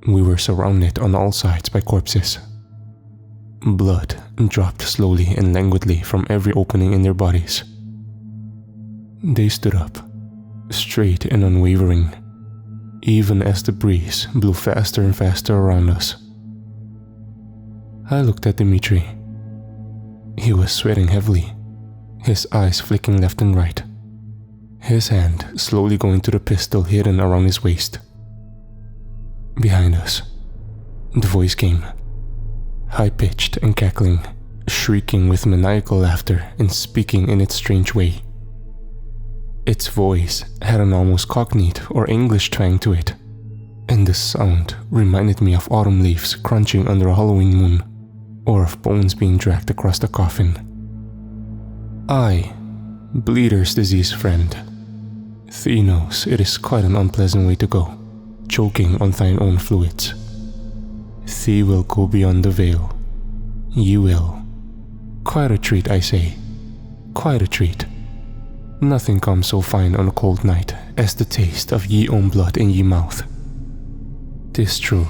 We were surrounded on all sides by corpses. Blood dropped slowly and languidly from every opening in their bodies. They stood up, straight and unwavering, even as the breeze blew faster and faster around us. I looked at Dimitri. He was sweating heavily, his eyes flicking left and right, his hand slowly going to the pistol hidden around his waist. Behind us, the voice came, high-pitched and cackling, shrieking with maniacal laughter and speaking in its strange way. Its voice had an almost Cockneyed or English twang to it, and the sound reminded me of autumn leaves crunching under a Halloween moon, or of bones being dragged across the coffin. I, Bleeder's disease friend, thee knows it is quite an unpleasant way to go, choking on thine own fluids. Thee will go beyond the veil. Ye will. Quite a treat, I say. Quite a treat. Nothing comes so fine on a cold night as the taste of ye own blood in ye mouth. 'Tis true.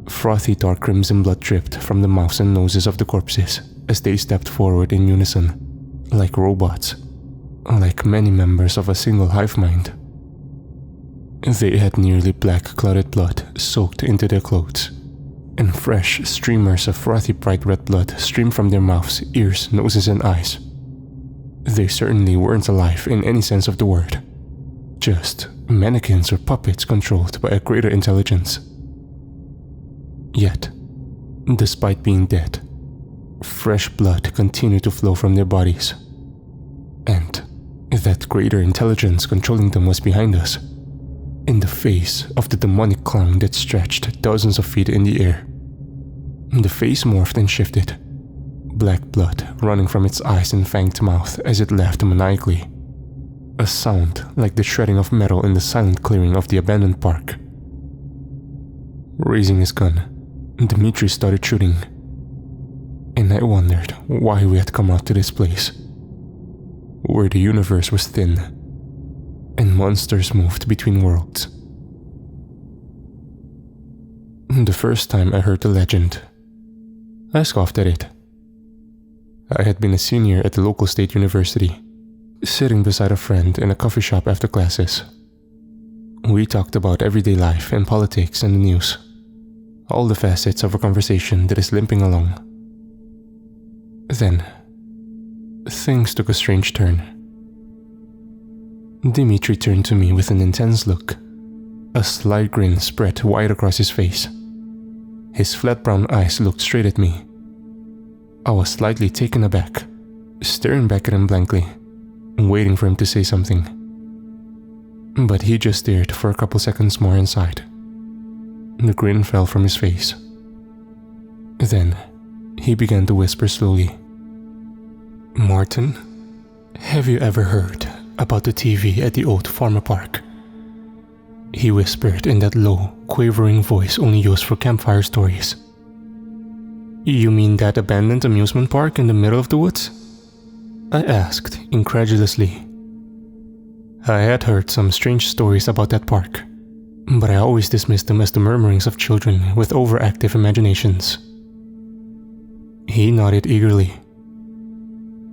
Frothy dark crimson blood dripped from the mouths and noses of the corpses as they stepped forward in unison, like robots, like many members of a single hive mind. They had nearly black clotted blood soaked into their clothes, and fresh streamers of frothy bright red blood streamed from their mouths, ears, noses and eyes. They certainly weren't alive in any sense of the word, just mannequins or puppets controlled by a greater intelligence. Yet, despite being dead, fresh blood continued to flow from their bodies, and that greater intelligence controlling them was behind us, in the face of the demonic clown that stretched dozens of feet in the air. The face morphed and shifted, black blood running from its eyes and fanged mouth as it laughed maniacally, a sound like the shredding of metal in the silent clearing of the abandoned park. Raising his gun, Dimitri started shooting, and I wondered why we had come out to this place, where the universe was thin, and monsters moved between worlds. The first time I heard the legend, I scoffed at it. I had been a senior at the local state university, sitting beside a friend in a coffee shop after classes. We talked about everyday life and politics and the news, all the facets of a conversation that is limping along. Then, things took a strange turn. Dimitri turned to me with an intense look. A sly grin spread wide across his face. His flat brown eyes looked straight at me. I was slightly taken aback, staring back at him blankly, waiting for him to say something. But he just stared for a couple seconds more inside. The grin fell from his face. Then, he began to whisper slowly. "Martin, have you ever heard about the TV at the old farmer park?" He whispered in that low, quavering voice only used for campfire stories. "You mean that abandoned amusement park in the middle of the woods?" I asked incredulously. I had heard some strange stories about that park, but I always dismissed them as the murmurings of children with overactive imaginations. He nodded eagerly.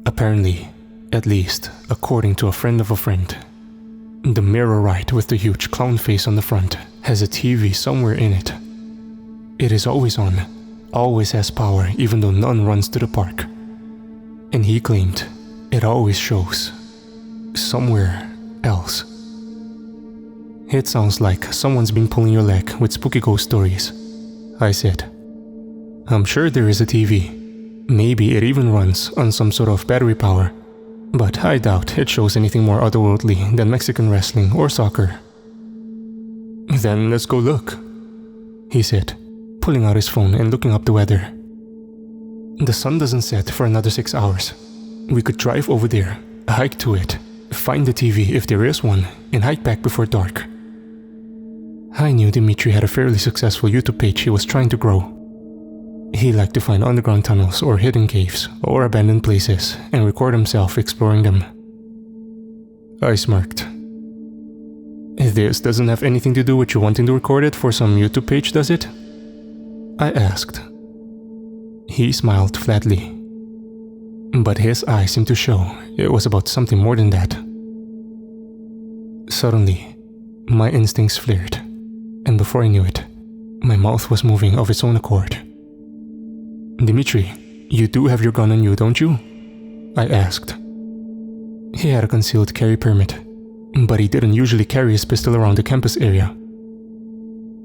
Apparently, at least according to a friend of a friend, the mirror right with the huge clown face on the front has a TV somewhere in it. It is always on, always has power even though none runs to the park. And he claimed it always shows somewhere else. "It sounds like someone's been pulling your leg with spooky ghost stories," I said. "I'm sure there is a TV. Maybe it even runs on some sort of battery power, but I doubt it shows anything more otherworldly than Mexican wrestling or soccer." "Then let's go look," he said, pulling out his phone and looking up the weather. "The sun doesn't set for another 6 hours. We could drive over there, hike to it, find the TV if there is one, and hike back before dark." I knew Dimitri had a fairly successful YouTube page he was trying to grow. He liked to find underground tunnels or hidden caves or abandoned places and record himself exploring them. I smirked. This doesn't have anything to do with you wanting to record it for some YouTube page, does it? I asked. He smiled flatly, but his eyes seemed to show it was about something more than that. Suddenly, my instincts flared, and before I knew it, my mouth was moving of its own accord. Dimitri, you do have your gun on you, don't you? I asked. He had a concealed carry permit, but he didn't usually carry his pistol around the campus area.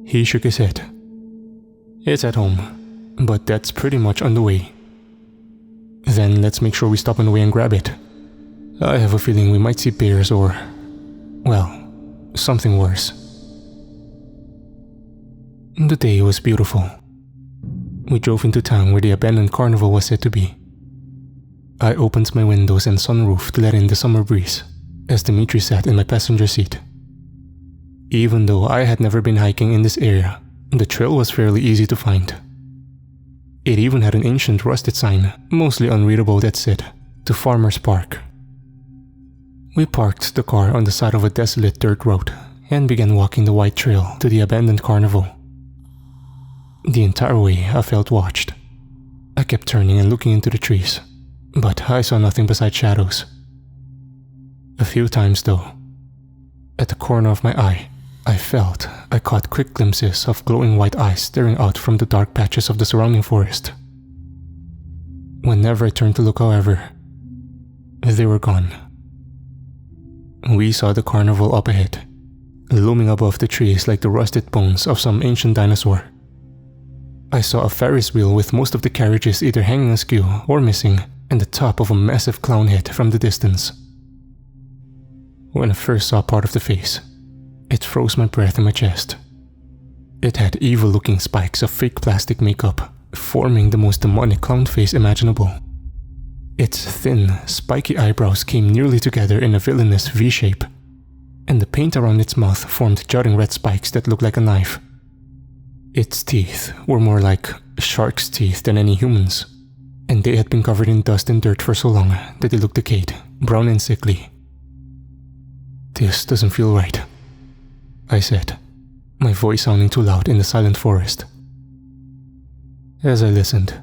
He shook his head. It's at home, but that's pretty much on the way. Then let's make sure we stop on the way and grab it. I have a feeling we might see bears or, well, something worse. The day was beautiful. We drove into town where the abandoned carnival was said to be. I opened my windows and sunroof to let in the summer breeze, as Dimitri sat in my passenger seat. Even though I had never been hiking in this area, the trail was fairly easy to find. It even had an ancient rusted sign, mostly unreadable, that said, "To Farmer's Park." We parked the car on the side of a desolate dirt road and began walking the white trail to the abandoned carnival. The entire way I felt watched. I kept turning and looking into the trees, but I saw nothing besides shadows. A few times though, at the corner of my eye, I felt I caught quick glimpses of glowing white eyes staring out from the dark patches of the surrounding forest. Whenever I turned to look, however, they were gone. We saw the carnival up ahead, looming above the trees like the rusted bones of some ancient dinosaur. I saw a Ferris wheel with most of the carriages either hanging askew or missing, and the top of a massive clown head from the distance. When I first saw part of the face, it froze my breath in my chest. It had evil-looking spikes of fake plastic makeup, forming the most demonic clown face imaginable. Its thin, spiky eyebrows came nearly together in a villainous V-shape, and the paint around its mouth formed jutting red spikes that looked like a knife. Its teeth were more like shark's teeth than any human's, and they had been covered in dust and dirt for so long that they looked decayed, brown and sickly. "This doesn't feel right," I said, my voice sounding too loud in the silent forest. As I listened,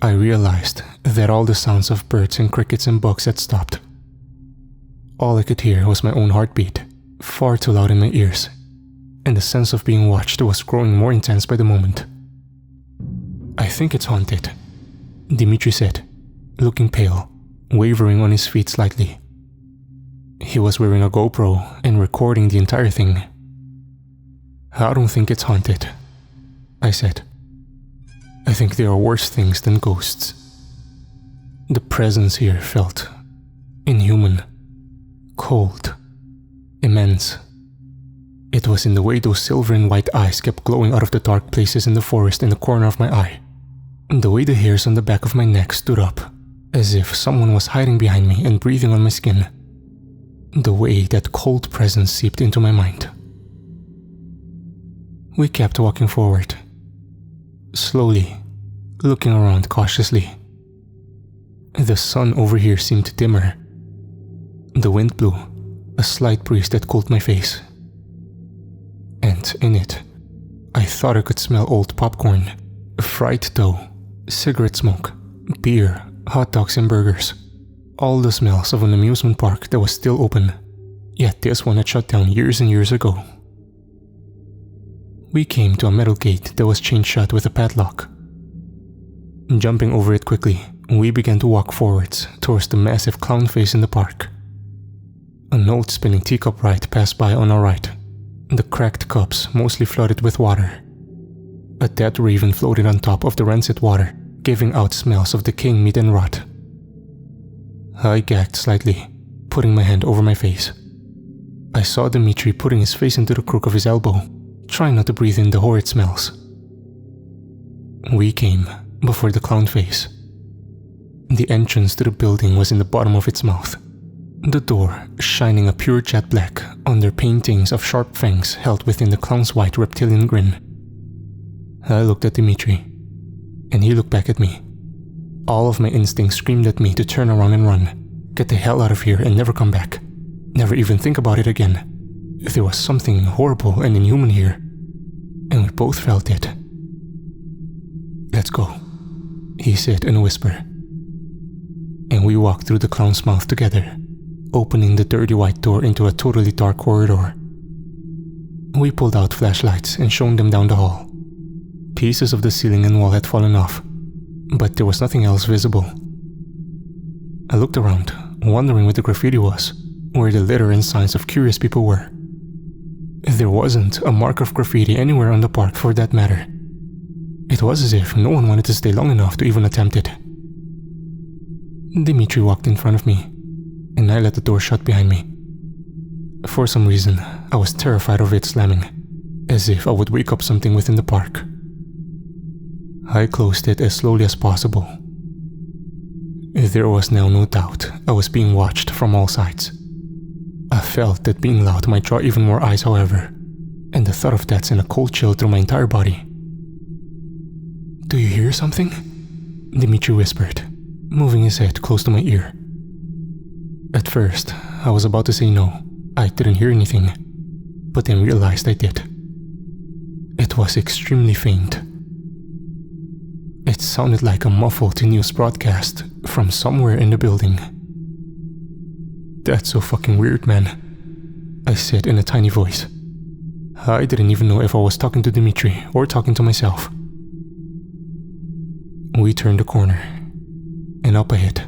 I realized that all the sounds of birds and crickets and bugs had stopped. All I could hear was my own heartbeat, far too loud in my ears, and the sense of being watched was growing more intense by the moment. "I think it's haunted," Dimitri said, looking pale, wavering on his feet slightly. He was wearing a GoPro and recording the entire thing. "I don't think it's haunted," I said. "I think there are worse things than ghosts." The presence here felt inhuman, cold, immense. It was in the way those silver and white eyes kept glowing out of the dark places in the forest in the corner of my eye. The way the hairs on the back of my neck stood up, as if someone was hiding behind me and breathing on my skin. The way that cold presence seeped into my mind. We kept walking forward, slowly, looking around cautiously. The sun over here seemed dimmer. The wind blew, a slight breeze that cooled my face. And in it, I thought I could smell old popcorn, fried dough, cigarette smoke, beer, hot dogs and burgers. All the smells of an amusement park that was still open, yet this one had shut down years and years ago. We came to a metal gate that was chained shut with a padlock. Jumping over it quickly, we began to walk forwards towards the massive clown face in the park. An old spinning teacup ride passed by on our right, the cracked cups mostly flooded with water. A dead raven floated on top of the rancid water, giving out smells of decaying meat and rot. I gagged slightly, putting my hand over my face. I saw Dimitri putting his face into the crook of his elbow, trying not to breathe in the horrid smells. We came before the clown face. The entrance to the building was in the bottom of its mouth, the door shining a pure jet black under paintings of sharp fangs held within the clown's white reptilian grin. I looked at Dimitri, and he looked back at me. All of my instincts screamed at me to turn around and run, get the hell out of here and never come back, never even think about it again. There was something horrible and inhuman here, and we both felt it. "Let's go," he said in a whisper. And we walked through the clown's mouth together, opening the dirty white door into a totally dark corridor. We pulled out flashlights and shone them down the hall. Pieces of the ceiling and wall had fallen off, but there was nothing else visible. I looked around, wondering what the graffiti was, where the litter and signs of curious people were. There wasn't a mark of graffiti anywhere on the park for that matter. It was as if no one wanted to stay long enough to even attempt it. Dimitri walked in front of me, and I let the door shut behind me. For some reason, I was terrified of it slamming, as if I would wake up something within the park. I closed it as slowly as possible. There was now no doubt I was being watched from all sides. I felt that being loud might draw even more eyes, however, and the thought of that sent a cold chill through my entire body. "Do you hear something?" Dimitri whispered, moving his head close to my ear. At first, I was about to say no, I didn't hear anything, but then realized I did. It was extremely faint. It sounded like a muffled news broadcast from somewhere in the building. "That's so fucking weird, man," I said in a tiny voice. I didn't even know if I was talking to Dimitri or talking to myself. We turned the corner, and up ahead,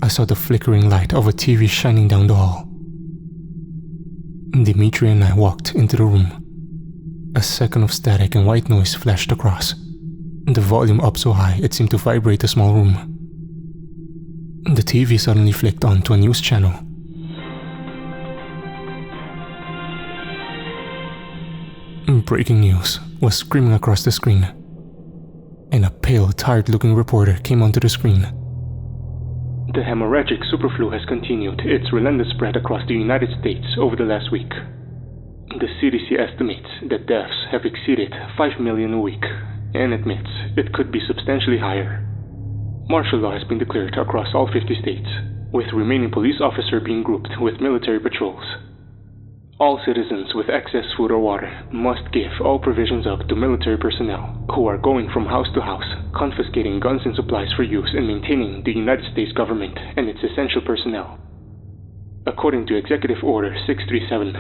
I saw the flickering light of a TV shining down the hall. Dimitri and I walked into the room. A second of static and white noise flashed across, the volume up so high it seemed to vibrate the small room. The TV suddenly flicked on to a news channel. Breaking news was screaming across the screen, and a pale, tired-looking reporter came onto the screen. "The hemorrhagic superflu has continued its relentless spread across the United States over the last week. The CDC estimates that deaths have exceeded 5 million a week, and admits it could be substantially higher. Martial law has been declared across all 50 states, with remaining police officers being grouped with military patrols. All citizens with excess food or water must give all provisions up to military personnel who are going from house to house, confiscating guns and supplies for use in maintaining the United States government and its essential personnel. According to Executive Order 637,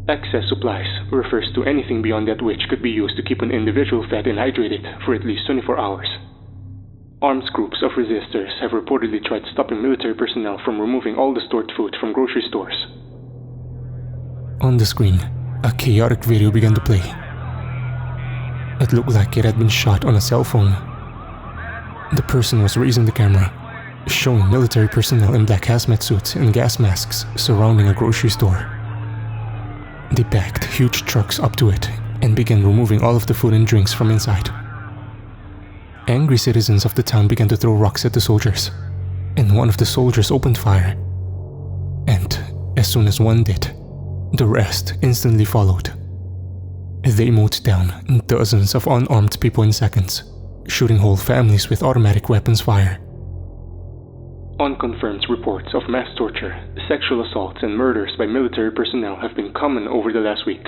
excess supplies refers to anything beyond that which could be used to keep an individual fed and hydrated for at least 24 hours. Armed groups of resistors have reportedly tried stopping military personnel from removing all the stored food from grocery stores." On the screen, a chaotic video began to play. It looked like it had been shot on a cell phone. The person was raising the camera, showing military personnel in black hazmat suits and gas masks surrounding a grocery store. They backed huge trucks up to it and began removing all of the food and drinks from inside. Angry citizens of the town began to throw rocks at the soldiers, and one of the soldiers opened fire. And as soon as one did, the rest instantly followed. They mowed down dozens of unarmed people in seconds, shooting whole families with automatic weapons fire. Unconfirmed reports of mass torture, sexual assaults, and murders by military personnel have been common over the last week.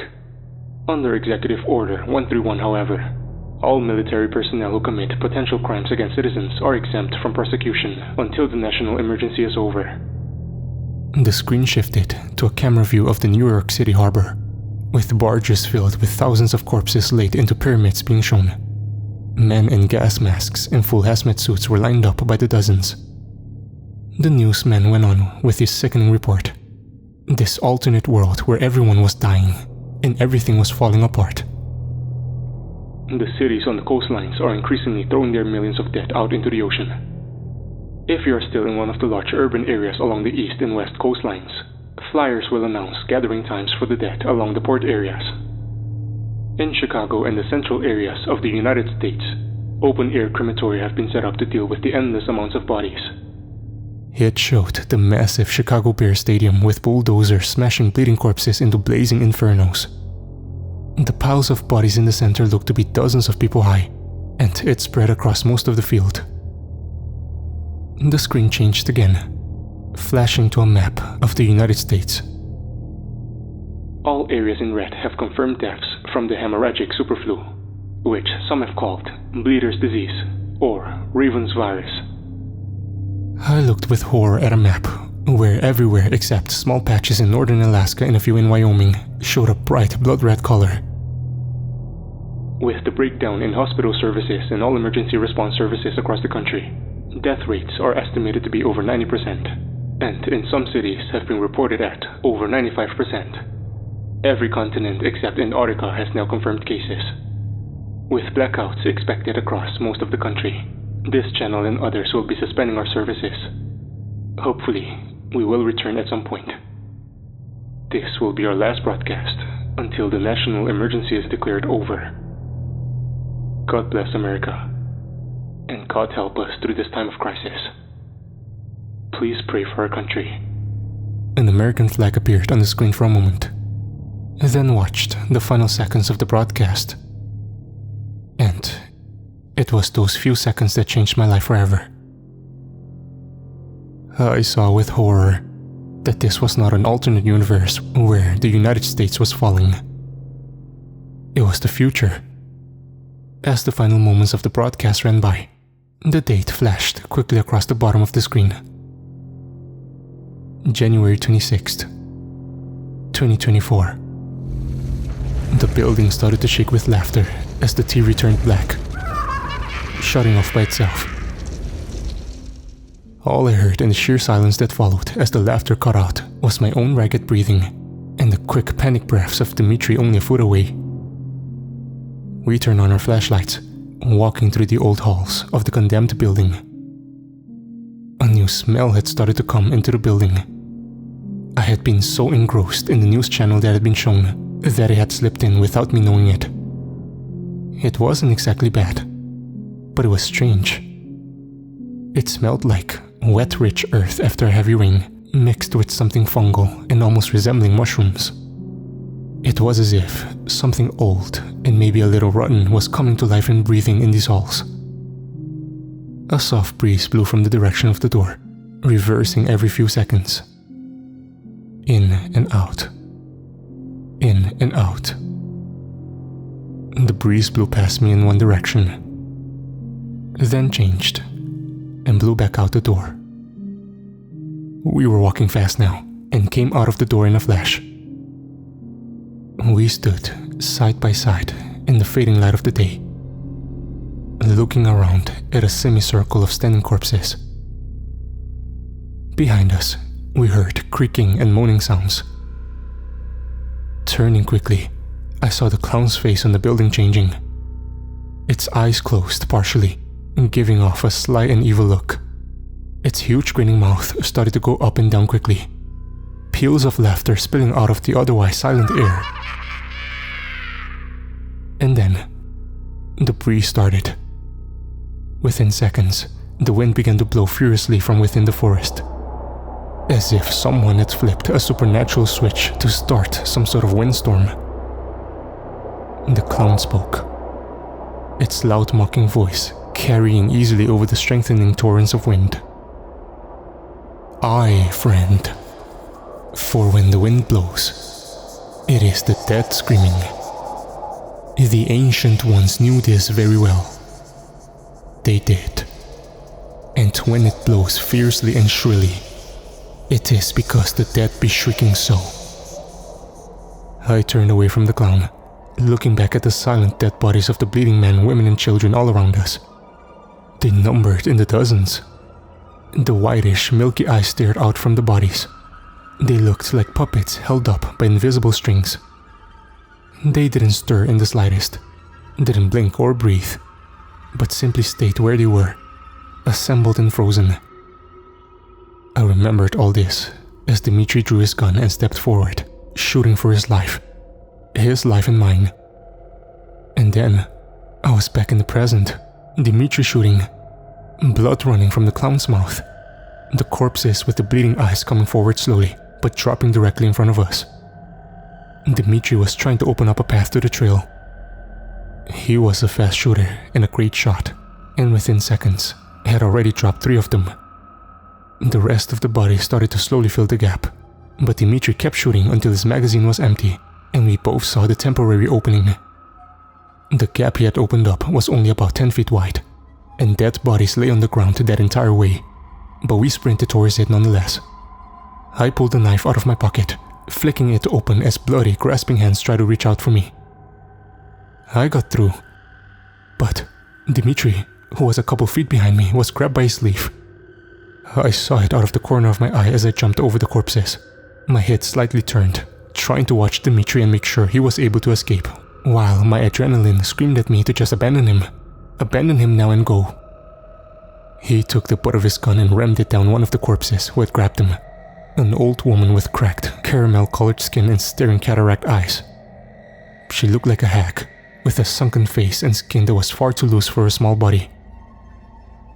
Under Executive Order 131, however, all military personnel who commit potential crimes against citizens are exempt from prosecution until the national emergency is over. The screen shifted to a camera view of the New York City harbor, with barges filled with thousands of corpses laid into pyramids being shown. Men in gas masks and full hazmat suits were lined up by the dozens. The newsman went on with his sickening report. This alternate world where everyone was dying and everything was falling apart. The cities on the coastlines are increasingly throwing their millions of dead out into the ocean. If you are still in one of the large urban areas along the east and west coastlines, flyers will announce gathering times for the dead along the port areas. In Chicago and the central areas of the United States, open-air crematoria have been set up to deal with the endless amounts of bodies. It showed the massive Chicago Bears Stadium with bulldozers smashing bleeding corpses into blazing infernos. The piles of bodies in the center looked to be dozens of people high, and it spread across most of the field. The screen changed again, flashing to a map of the United States. All areas in red have confirmed deaths from the hemorrhagic superflu, which some have called bleeder's disease or Raven's virus. I looked with horror at a map where everywhere except small patches in northern Alaska and a few in Wyoming showed a bright blood red color. With the breakdown in hospital services and all emergency response services across the country, death rates are estimated to be over 90%, and in some cities have been reported at over 95%. Every continent except Antarctica has now confirmed cases. With blackouts expected across most of the country, this channel and others will be suspending our services. Hopefully, we will return at some point. This will be our last broadcast until the national emergency is declared over. God bless America, and God help us through this time of crisis. Please pray for our country. An American flag appeared on the screen for a moment, then watched the final seconds of the broadcast. And it was those few seconds that changed my life forever. I saw with horror that this was not an alternate universe where the United States was falling. It was the future. As the final moments of the broadcast ran by, the date flashed quickly across the bottom of the screen. January 26th, 2024. The building started to shake with laughter as the TV turned black, shutting off by itself. All I heard in the sheer silence that followed as the laughter cut out was my own ragged breathing and the quick panic breaths of Dimitri only a foot away. We turned on our flashlights, walking through the old halls of the condemned building. A new smell had started to come into the building. I had been so engrossed in the news channel that had been shown that it had slipped in without me knowing it. It wasn't exactly bad, but it was strange. It smelled like wet, rich earth after a heavy rain, mixed with something fungal and almost resembling mushrooms. It was as if something old and maybe a little rotten was coming to life and breathing in these halls. A soft breeze blew from the direction of the door, reversing every few seconds. In and out. In and out. The breeze blew past me in one direction, then changed, and blew back out the door. We were walking fast now, and came out of the door in a flash. We stood side by side in the fading light of the day, looking around at a semicircle of standing corpses. Behind us, we heard creaking and moaning sounds. Turning quickly, I saw the clown's face on the building changing. Its eyes closed partially, giving off a sly and evil look. Its huge grinning mouth started to go up and down quickly, peals of laughter spilling out of the otherwise silent air. And then, the breeze started. Within seconds, the wind began to blow furiously from within the forest, as if someone had flipped a supernatural switch to start some sort of windstorm. The clown spoke, its loud mocking voice carrying easily over the strengthening torrents of wind. "I, friend, for when the wind blows, it is the dead screaming. The ancient ones knew this very well. They did. And when it blows fiercely and shrilly, it is because the dead be shrieking so." I turned away from the clown, looking back at the silent dead bodies of the bleeding men, women, and children all around us. They numbered in the dozens. The whitish, milky eyes stared out from the bodies. They looked like puppets held up by invisible strings. They didn't stir in the slightest, didn't blink or breathe, but simply stayed where they were, assembled and frozen. I remembered all this as Dimitri drew his gun and stepped forward, shooting for his life and mine. And then, I was back in the present, Dimitri shooting, blood running from the clown's mouth, the corpses with the bleeding eyes coming forward slowly, but dropping directly in front of us. Dimitri was trying to open up a path to the trail. He was a fast shooter and a great shot, and within seconds, had already dropped 3 of them. The rest of the bodies started to slowly fill the gap, but Dimitri kept shooting until his magazine was empty and we both saw the temporary opening. The gap he had opened up was only about 10 feet wide, and dead bodies lay on the ground that entire way, but we sprinted towards it nonetheless. I pulled the knife out of my pocket, flicking it open as bloody, grasping hands tried to reach out for me. I got through, but Dmitri, who was a couple feet behind me, was grabbed by his sleeve. I saw it out of the corner of my eye as I jumped over the corpses, my head slightly turned, trying to watch Dmitri and make sure he was able to escape, while my adrenaline screamed at me to just abandon him now and go. He took the butt of his gun and rammed it down one of the corpses who had grabbed him, an old woman with cracked, caramel-colored skin and staring cataract eyes. She looked like a hag, with a sunken face and skin that was far too loose for her small body.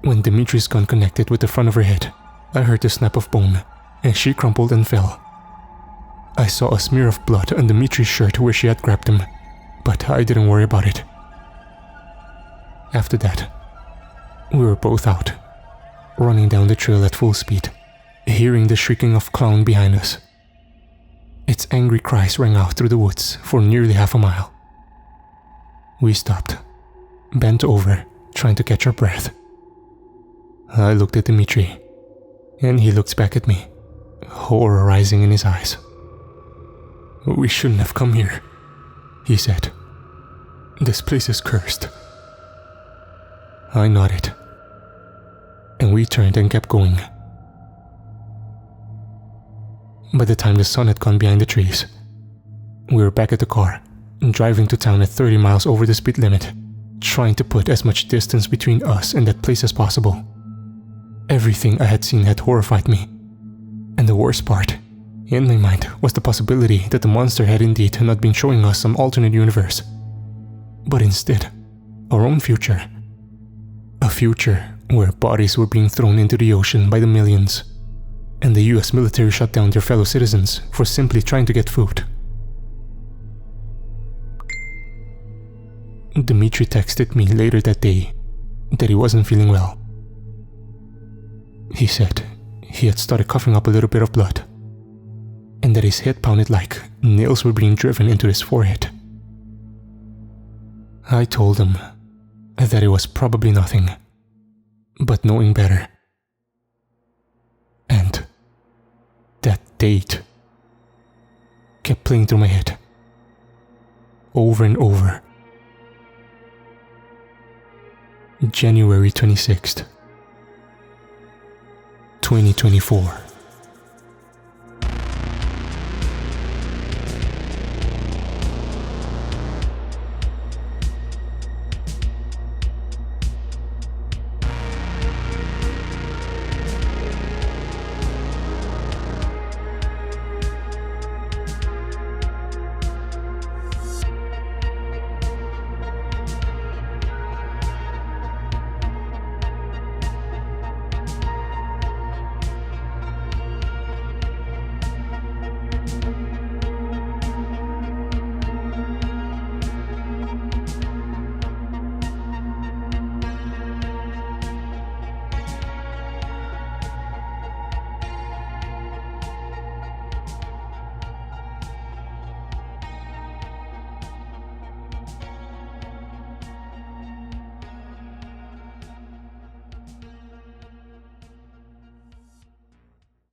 When Dimitri's gun connected with the front of her head, I heard the snap of bone, and she crumpled and fell. I saw a smear of blood on Dimitri's shirt where she had grabbed him, but I didn't worry about it. After that, we were both out, running down the trail at full speed, hearing the shrieking of Clown behind us. Its angry cries rang out through the woods for nearly half a mile. We stopped, bent over, trying to catch our breath. I looked at Dmitri, and he looked back at me, horror rising in his eyes. "We shouldn't have come here," he said. "This place is cursed." I nodded, and we turned and kept going. By the time the sun had gone behind the trees, we were back at the car, driving to town at 30 miles over the speed limit, trying to put as much distance between us and that place as possible. Everything I had seen had horrified me, and the worst part, in my mind, was the possibility that the monster had indeed not been showing us some alternate universe, but instead, our own future. A future where bodies were being thrown into the ocean by the millions, and the US military shut down their fellow citizens for simply trying to get food. Dmitri texted me later that day that he wasn't feeling well. He said he had started coughing up a little bit of blood, and that his head pounded like nails were being driven into his forehead. I told him that it was probably nothing, but knowing better. And that date kept playing through my head, over and over. January 26th, 2024.